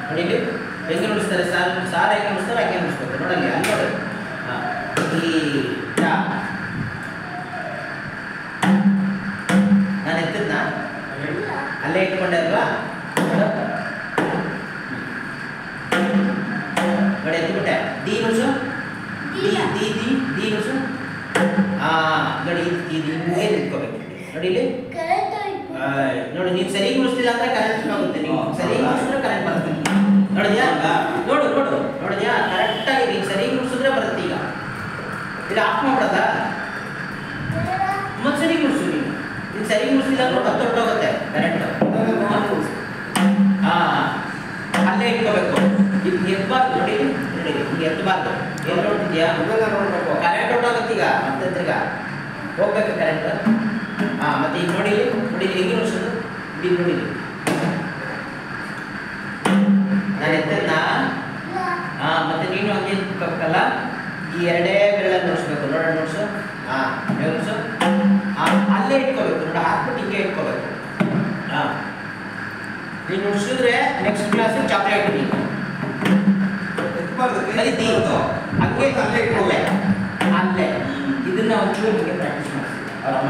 ನೋಡಿ ಇಲ್ಲಿ ಹೆಂಗೆ ನುಡಿಸ್ತಾರೆ, ಸಾರ ಹೆಂಗೆ ನುಡಿಸ್ತಾರೆ ಹಾಗೆ ನುಡಿಸ್ಬೇಕು. ನೋಡಲ್ಲಿ ಅಲ್ಲಿ ನೋಡಿ ಈ ನಾನು ಎತ್ತಿದ್ನ ಅಲ್ಲೇ ಇಟ್ಕೊಂಡೆ ಅಲ್ವಾ, ನೋಡಿ ಎತ್ತಿಬಿಟ್ಟೆ. D ನುಡಿಸು, D ನುಡಿಸು. ನೋಡಿ ಹಿಂಗೆ ನಿಂತ್ಕೋಬೇಕು. ನೋಡಿ ಇಲ್ಲಿ ನೋಡಿ, ನೀವು ಸರಿ ನುಡಿಸ್ತಿಲ್ಲ ಅಂದ್ರೆ ಕರೆಂಟ್ ಹೋಗುತ್ತೆ, ನೀವು ಸರಿ ನುಡಿಸಿದ್ರೆ ಕರೆಂಟ್ ಬರುತ್ತೆ. ನೋಡಿದ್ಯಾ, ನೋಡಿದ್ಯಾ ಕರೆಕ್ಟಾಗಿ ನೀವು ಸರಿ ನುಡಿಸಿದ್ರೆ ಬರುತ್ತೆ. ಈಗ ಇದು ಆಫ್ ಮಾಡ್ಬಿಡದ ಮತ್ತೆ ಸರಿ ನುಡಿಸು. ನೀವು ಸರಿ ನುಡಿಸಿಲ್ಲ ಅಂದ್ರೆ ಮತ್ತೆ ಹೊರಟೋಗುತ್ತೆ ಕರೆಂಟ್. ಅಲ್ಲೇ ಇಟ್ಕೋಬೇಕು. ಇದು ಎತ್ತಬಾರ್ದು. ನೋಡಿ ಹಿಂಗೆ ಎತ್ತಬಾರ್ದು. ಏನು ನೋಡ್ತಿದ್ಯಾ, ಕರೆಂಟ್ ಹೊರಟೋಗುತ್ತೆ. ಈಗ ಮತ್ತೆ ತಿರ್ಗಾ ಹೋಗ್ಬೇಕು ಕರೆಂಟ್. ಮತ್ತೆ ಈಗ ನೋಡಿ ಹೆಂಗೆ ನುಡಿಸೋದು. ಈಗ ನೋಡಿ ನಾನು ಎತ್ತನ್ನ ಮತ್ತೆ ನೀನು ಹಂಗೆ ನಿಂತ್ಕೋಬೇಕಲ್ಲ. ಈ ಎರಡೇ ಬೆರಳನ್ನು ನುಡಿಸ್ಬೇಕು. ನುಡಿಸು. ನುಡಿಸು. ಅಲ್ಲೇ ಇಟ್ಕೋಬೇಕು. ನೋಡಿ ಹಾಕ್ಬಿಟ್ಟು ಹಿಂಗೆ ಇಟ್ಕೋಬೇಕು. ನೀನು ನುಡಿಸಿದ್ರೆ ನೆಕ್ಸ್ಟ್ ಕ್ಲಾಸ್ ಚಾಕ್ಲೇಟ್ ನೀನು ಹಂಗೆ ಅಲ್ಲೇ ಇದನ್ನ ಒಂಚೂರು ಹಿಂಗೆ ಪ್ರಾಕ್ಟೀಸ್ ಮಾಡ್ತೀವಿ. ಅವ್ರ ಅಮ್ಮ